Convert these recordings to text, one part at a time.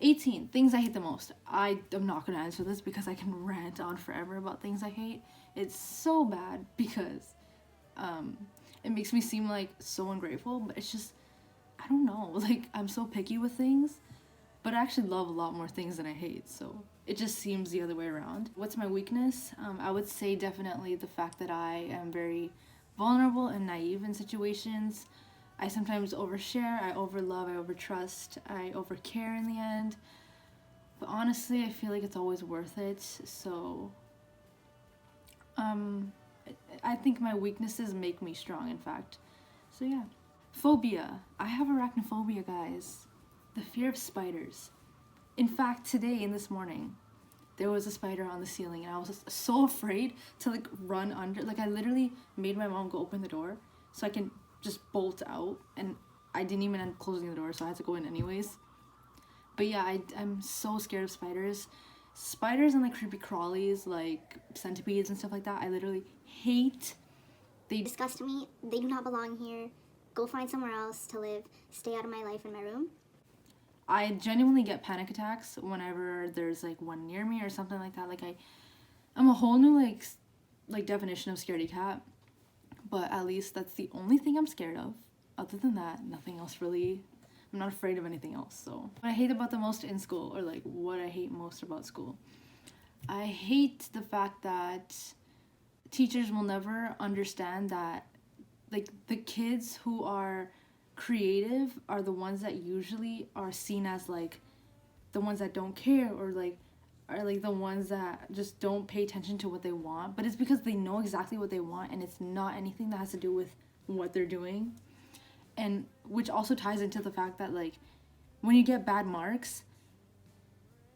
18 things I hate the most. I am not going to answer this because I can rant on forever about things I hate. It's so bad because it makes me seem like so ungrateful, but it's just, I don't know, like I'm so picky with things, but I actually love a lot more things than I hate, so it just seems the other way around. What's my weakness? I would say definitely the fact that I am very vulnerable and naive in situations. I sometimes overshare, I overlove, I overtrust, I overcare in the end. But honestly, I feel like it's always worth it. So, I think my weaknesses make me strong, in fact. So yeah. Phobia. I have arachnophobia, guys. The fear of spiders. In fact, today and this morning, there was a spider on the ceiling and I was just so afraid to like run under. Like I literally made my mom go open the door so I can just bolt out, and I didn't even end up closing the door, so I had to go in anyways. But yeah, I'm so scared of spiders. Spiders and like creepy crawlies, like centipedes and stuff like that, I literally hate. They disgust me. They do not belong here. Go find somewhere else to live. Stay out of my life in my room. I genuinely get panic attacks whenever there's like one near me or something like that. Like I'm a whole new like definition of scaredy cat. But at least that's the only thing I'm scared of. Other than that, nothing else really. I'm not afraid of anything else. So what I hate about the most in school, or like what I hate most about school, I hate the fact that teachers will never understand that like the kids who are creative are the ones that usually are seen as like the ones that don't care, or like are like the ones that just don't pay attention to what they want, but it's because they know exactly what they want and it's not anything that has to do with what they're doing. And which also ties into the fact that like when you get bad marks,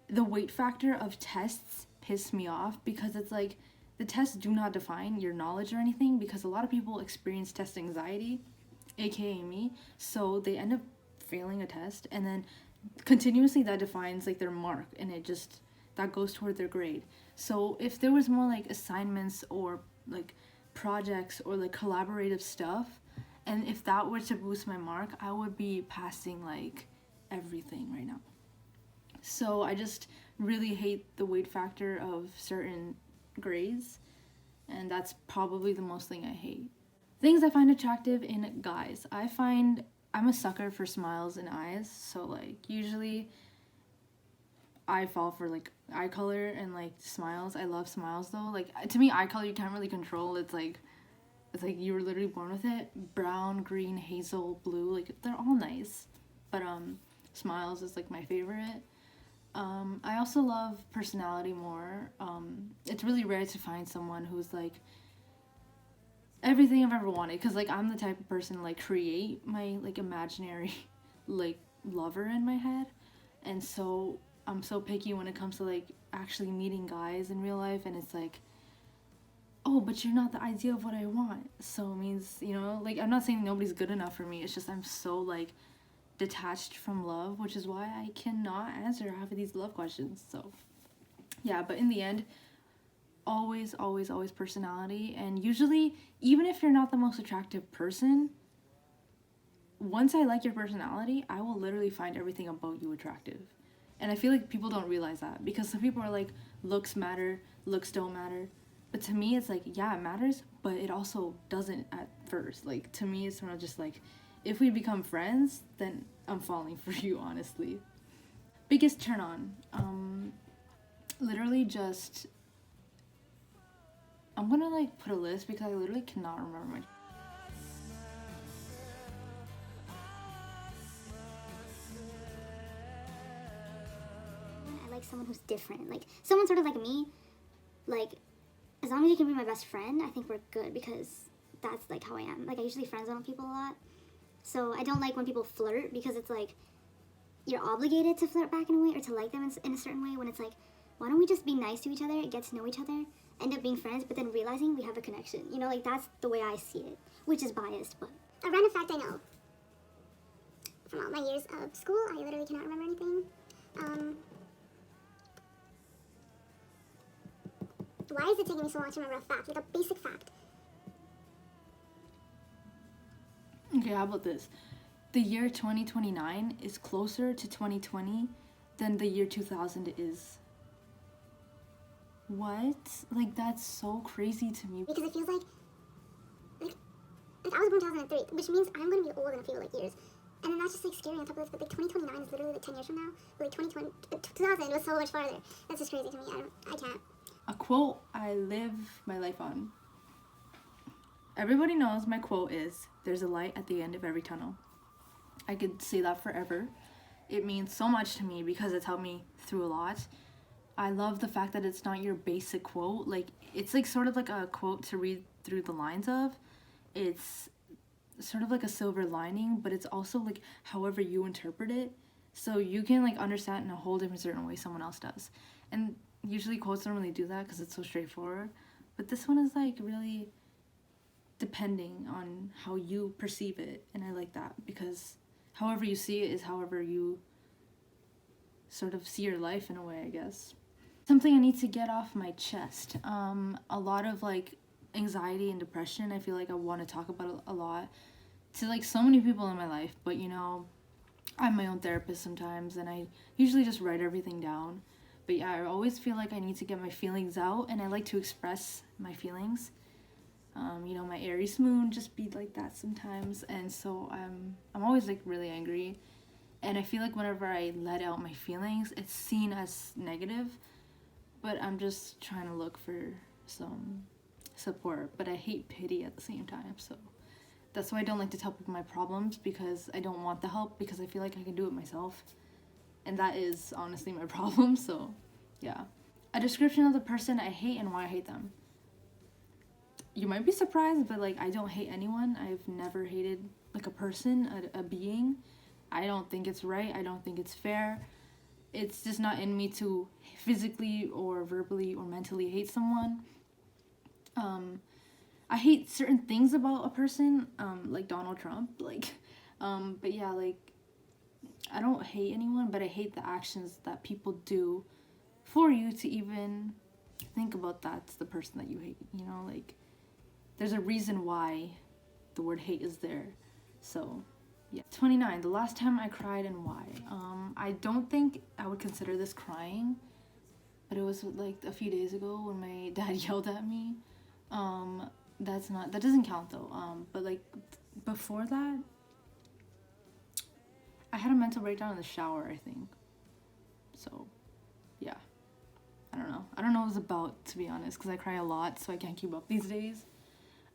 the weight factor of tests piss me off, because it's like the tests do not define your knowledge or anything, because a lot of people experience test anxiety, aka me, so they end up failing a test and then continuously that defines like their mark, and it just that goes toward their grade. So if there was more like assignments or like projects or like collaborative stuff, and if that were to boost my mark, I would be passing like everything right now. So I just really hate the weight factor of certain grades, and that's probably the most thing I hate. Things I find attractive in guys. I'm a sucker for smiles and eyes, so like usually I fall for like eye color and like smiles. I love smiles though. Like to me, eye color you can't really control. It's like you were literally born with it. Brown, green, hazel, blue, like they're all nice. But smiles is like my favorite. I also love personality more. It's really rare to find someone who's like everything I've ever wanted, because like I'm the type of person to like create my like imaginary like lover in my head, and so I'm so picky when it comes to like actually meeting guys in real life, and it's like, oh, but you're not the idea of what I want, so it means, you know, like I'm not saying nobody's good enough for me, it's just I'm so like detached from love, which is why I cannot answer half of these love questions. So yeah, but in the end, always personality. And usually, even if you're not the most attractive person, once I like your personality, I will literally find everything about you attractive. And I feel like people don't realize that, because some people are like, looks matter, looks don't matter. But to me, it's like, yeah, it matters, but it also doesn't at first. Like, to me, it's sort of just like, if we become friends, then I'm falling for you, honestly. Biggest turn on. Literally just, I'm gonna like put a list because I literally cannot remember my. I like someone who's different. Like someone sort of like me. Like as long as you can be my best friend, I think we're good, because that's like how I am. Like I usually friend zone people a lot. So I don't like when people flirt, because it's like you're obligated to flirt back in a way, or to like them in a certain way, when it's like, why don't we just be nice to each other, get to know each other, end up being friends, but then realizing we have a connection. You know, like that's the way I see it, which is biased, but. A random fact I know from all my years of school, I literally cannot remember anything. Why is it taking me so long to remember a fact? Like a basic fact. Okay, how about this? The year 2029 is closer to 2020 than the year 2000 is. What? Like, that's so crazy to me. Because it feels like I was born 2003, which means I'm gonna be old in a few like years. And then that's just like scary on top of this, but like 2029 is literally like 10 years from now. But like 2000 was so much farther. That's just crazy to me. I can't. A quote I live my life on. Everybody knows my quote is, "There's a light at the end of every tunnel." I could say that forever. It means so much to me because it's helped me through a lot. I love the fact that it's not your basic quote. Like, it's like sort of like a quote to read through the lines of. It's sort of like a silver lining, but it's also like however you interpret it. So you can like understand it in a whole different certain way someone else does. And usually quotes don't really do that because it's so straightforward. But this one is like really depending on how you perceive it. And I like that because however you see it is however you sort of see your life in a way, I guess. Something I need to get off my chest. A lot of like anxiety and depression. I feel like I want to talk about it a lot to like so many people in my life, but you know, I'm my own therapist sometimes and I usually just write everything down. But yeah, I always feel like I need to get my feelings out and I like to express my feelings. You know, my Aries moon just be like that sometimes, and so I'm always like really angry, and I feel like whenever I let out my feelings it's seen as negative, but I'm just trying to look for some support, but I hate pity at the same time. So that's why I don't like to tell people my problems, because I don't want the help, because I feel like I can do it myself, and that is honestly my problem. So yeah, a description of the person I hate and why I hate them. You might be surprised, but like I don't hate anyone. I've never hated like a person, a being. I don't think it's right. I don't think it's fair. It's just not in me to physically or verbally or mentally hate someone. I hate certain things about a person, like Donald Trump, like, but yeah, like, I don't hate anyone, but I hate the actions that people do for you to even think about that's the person that you hate, you know, like, there's a reason why the word hate is there. So yeah. 29, the last time I cried and why. I don't think I would consider this crying, but it was like a few days ago when my dad yelled at me. That doesn't count though. But like before that, I had a mental breakdown in the shower, I think. So yeah, I don't know what it was about, to be honest, because I cry a lot, so I can't keep up these days.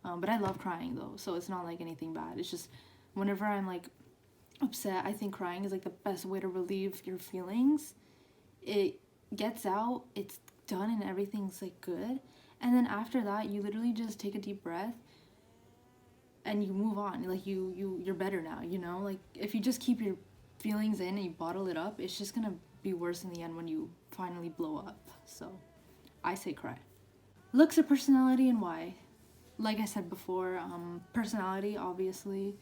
But I love crying though, so it's not like anything bad. It's just whenever I'm like upset, I think crying is like the best way to relieve your feelings. It gets out, it's done, and everything's like good. And then after that, you literally just take a deep breath and you move on. Like you're better now, you know? Like if you just keep your feelings in and you bottle it up, it's just gonna be worse in the end when you finally blow up. So I say cry. Looks or personality and why. Like I said before, personality, obviously.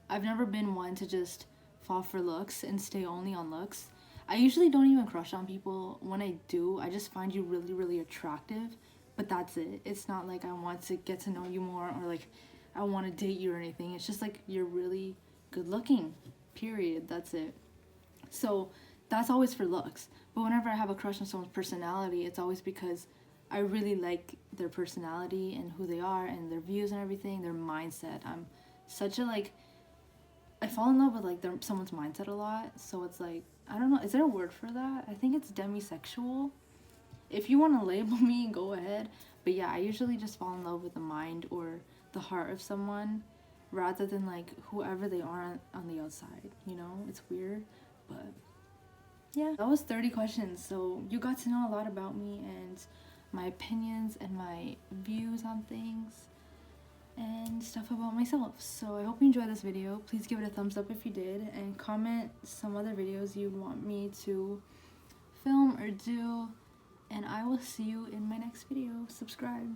I've never been one to just fall for looks and stay only on looks. I usually don't even crush on people. When I do, I just find you really, really attractive. But that's it. It's not like I want to get to know you more or like I want to date you or anything. It's just like you're really good looking, period. That's it. So that's always for looks. But whenever I have a crush on someone's personality, it's always because I really like their personality and who they are and their views and everything, their mindset. I'm such a like, I fall in love with like someone's mindset a lot. So it's like, I don't know, is there a word for that? I think it's demisexual. If you want to label me, go ahead. But yeah, I usually just fall in love with the mind or the heart of someone rather than like whoever they are on the outside, you know? It's weird, but yeah. That was 30 questions, so you got to know a lot about me and my opinions and my views on things and stuff about myself. So I hope you enjoyed this video. Please give it a thumbs up if you did, and comment some other videos you want me to film or do. And I will see you in my next video. Subscribe.